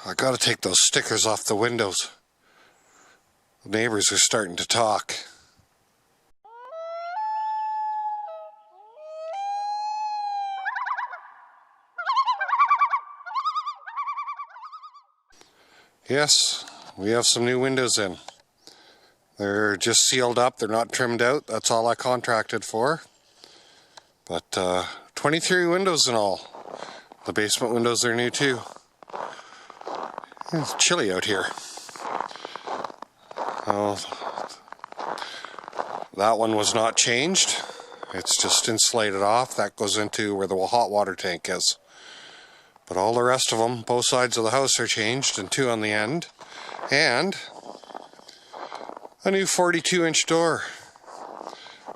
I gotta take those stickers off the windows. The neighbors are starting to talk. Yes, we have some new windows in. They're just sealed up, they're not trimmed out. That's all I contracted for. But 23 windows in all. The basement windows are new too. It's chilly out here. Oh, that one was not changed. It's just insulated off. That goes into where the hot water tank is. But all the rest of them, both sides of the house are changed, and 2 on the end. And a new 42-inch door.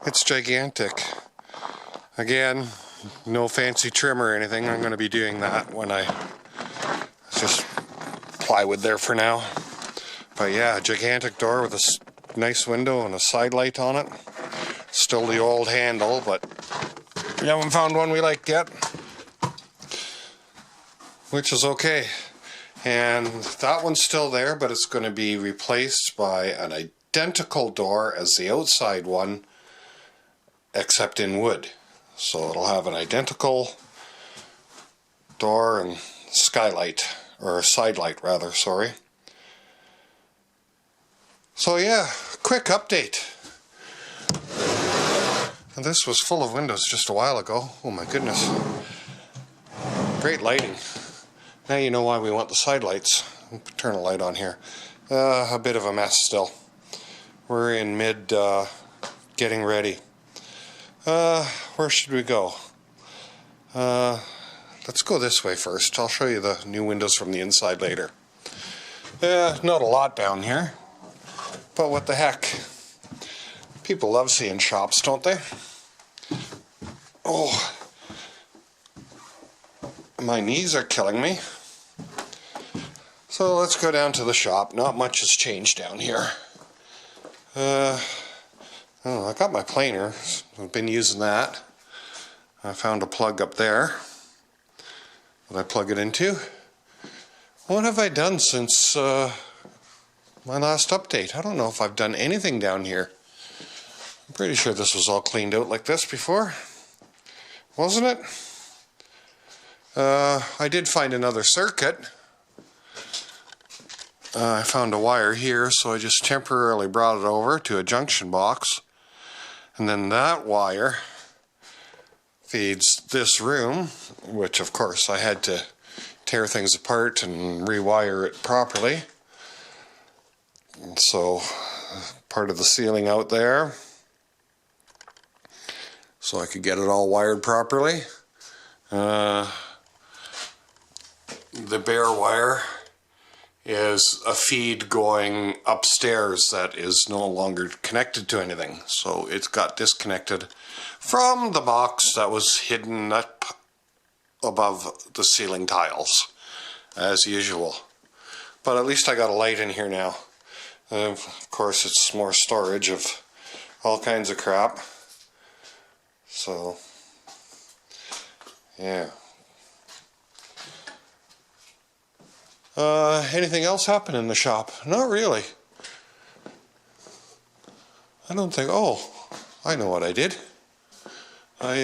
It's gigantic. Again, no fancy trim or anything. I'm going to be doing that when it's just plywood there for now. But yeah, a gigantic door with a nice window and a side light on it. Still the old handle, but we haven't found one we like yet. Which is okay. And that one's still there, but it's going to be replaced by an identical door as the outside one, except in wood. So it'll have an identical door and skylight, or side light rather, sorry. So yeah, quick update. And this was full of windows just a while ago. Oh my goodness. Great lighting. Now you know why we want the side lights. Turn a light on here. A bit of a mess still. We're in mid getting ready. Where should we go? Let's go this way first. I'll show you the new windows from the inside later. Not a lot down here. But what the heck? People love seeing shops, don't they? Oh. My knees are killing me. So let's go down to the shop. Not much has changed down here. I got my planer. I've been using that. I found a plug up there that I plug it into. What have I done since my last update? I don't know if I've done anything down here. I'm pretty sure this was all cleaned out like this before. Wasn't it? I did find another circuit. I found a wire here, so I just temporarily brought it over to a junction box. And then that wire feeds this room, which of course I had to tear things apart and rewire it properly. And so part of the ceiling out there, so I could get it all wired properly. The bare wire is a feed going upstairs that is no longer connected to anything. So it's got disconnected from the box that was hidden up above the ceiling tiles, as usual. But at least I got a light in here now. Of course, it's more storage of all kinds of crap. So, yeah. Anything else happen in the shop? Not really. I don't think... Oh, I know what I did. I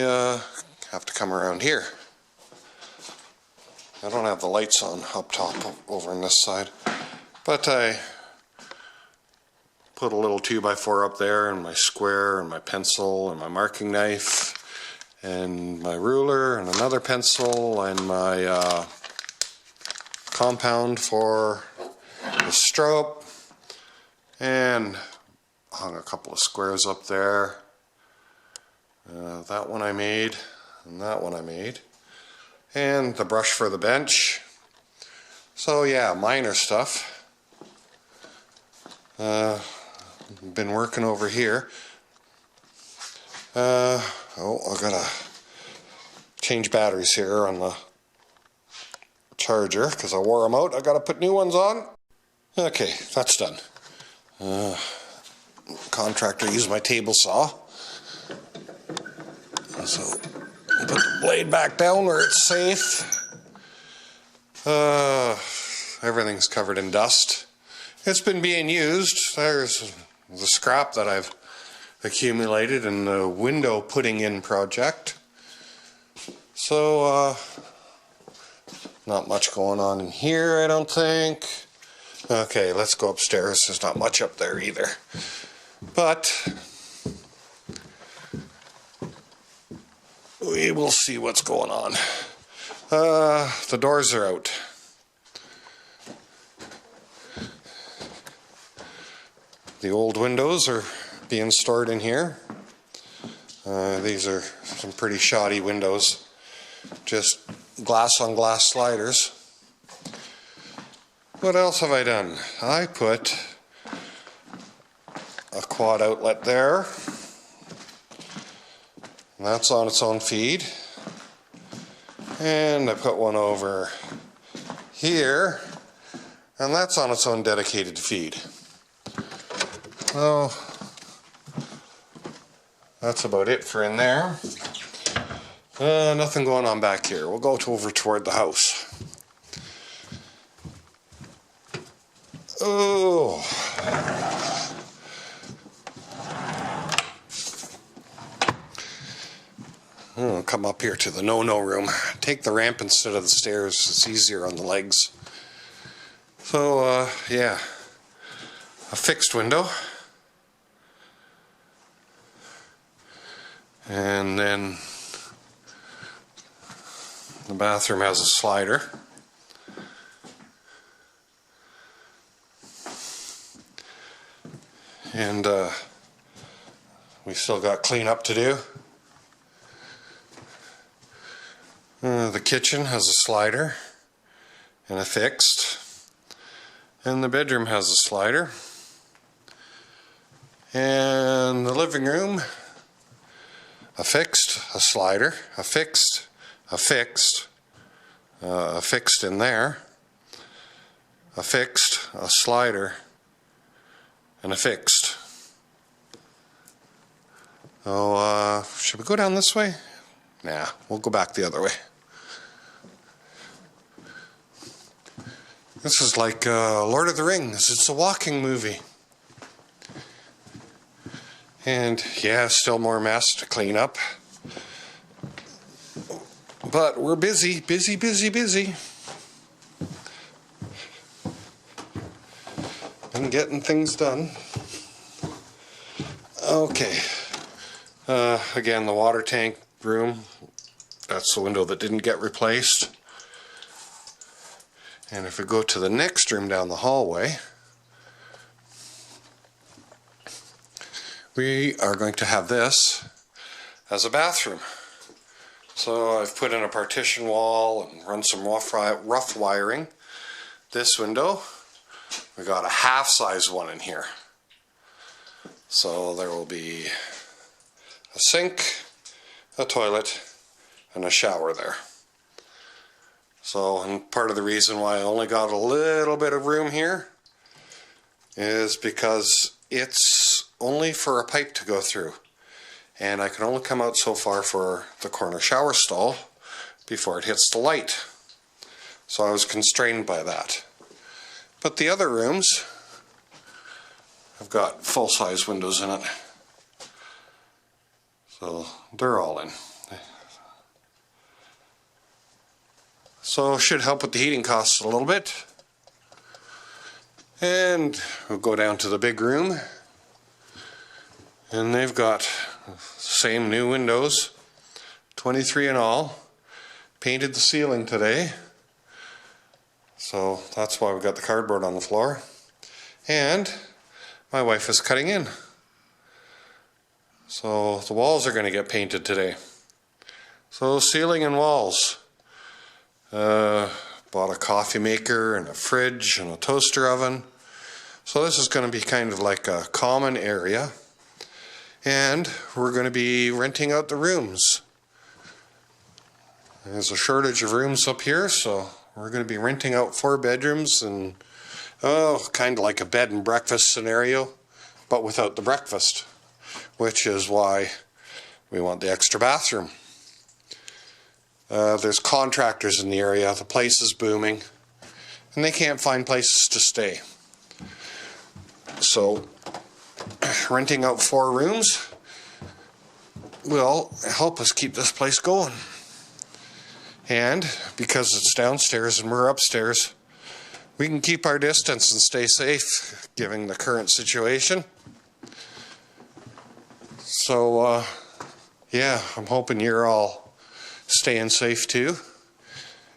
have to come around here. I don't have the lights on up top over on this side. But I put a little 2x4 up there, and my square, and my pencil, and my marking knife, and my ruler, and another pencil, and my compound for the strobe, and hung a couple of squares up there. That one I made, and that one I made, and the brush for the bench. So yeah, minor stuff. Been working over here. I gotta change batteries here on the charger because I wore them out. I gotta put new ones on. Okay, that's done. Contractor used my table saw. So put the blade back down where it's safe. everything's covered in dust. It's been being used. There's the scrap that I've accumulated in the window putting in project. So, not much going on in here, I don't think. Okay, let's go upstairs. There's not much up there either. But we will see what's going on. The doors are out. The old windows are being stored in here. These are some pretty shoddy windows. Just glass on glass sliders. What else have I done? I put a quad outlet there. That's on its own feed. And I put one over here, and that's on its own dedicated feed. Oh, that's about it for in there. Nothing going on back here. We'll go over toward the house. Oh. I'll come up here to the no-no room. Take the ramp instead of the stairs. It's easier on the legs. So, yeah. A fixed window. And then the bathroom has a slider. And we still got cleanup to do. The kitchen has a slider and a fixed. And the bedroom has a slider. And the living room, a fixed, a slider, a fixed, a fixed, a fixed in there, a fixed, a slider, and a fixed. So, should we go down this way? Nah, we'll go back the other way. This is like Lord of the Rings. It's a walking movie. And yeah, still more mess to clean up. But we're busy, busy, busy, busy. And getting things done. Okay. Again, the water tank room. That's the window that didn't get replaced. And if we go to the next room down the hallway, we are going to have this as a bathroom. So I've put in a partition wall and run some rough wiring. This window, we got a half-size one in here. So there will be a sink, a toilet, and a shower there. So, and part of the reason why I only got a little bit of room here is because it's only for a pipe to go through. And I can only come out so far for the corner shower stall before it hits the light. So I was constrained by that. But the other rooms have got full-size windows in it. So they're all in. So it should help with the heating costs a little bit. And we'll go down to the big room. And they've got same new windows, 23 in all. Painted the ceiling today. So that's why we got the cardboard on the floor. And my wife is cutting in. So the walls are going to get painted today. So ceiling and walls. Bought a coffee maker and a fridge and a toaster oven. So this is going to be kind of like a common area. And we're going to be renting out the rooms. There's a shortage of rooms up here, so we're going to be renting out 4 bedrooms and kind of like a bed and breakfast scenario, but without the breakfast, which is why we want the extra bathroom. There's contractors in the area. The place is booming, and they can't find places to stay. So renting out 4 rooms will help us keep this place going. And because it's downstairs and we're upstairs, we can keep our distance and stay safe given the current situation. So yeah, I'm hoping you're all staying safe too.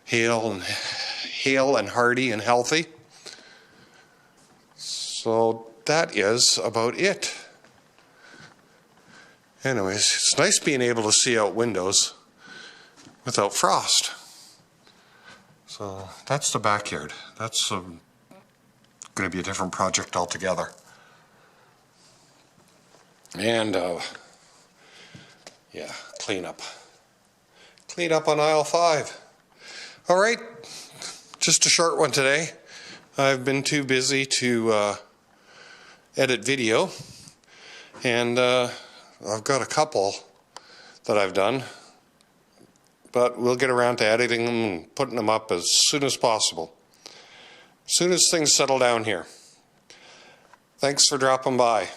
Hale and hearty and healthy. So that is about it. Anyways, it's nice being able to see out windows without frost. So that's the backyard. That's going to be a different project altogether. And yeah, clean up on aisle 5. All right, just a short one today. I've been too busy to edit video, and I've got a couple that I've done, but we'll get around to editing them and putting them up as soon as possible, as soon as things settle down here. Thanks for dropping by.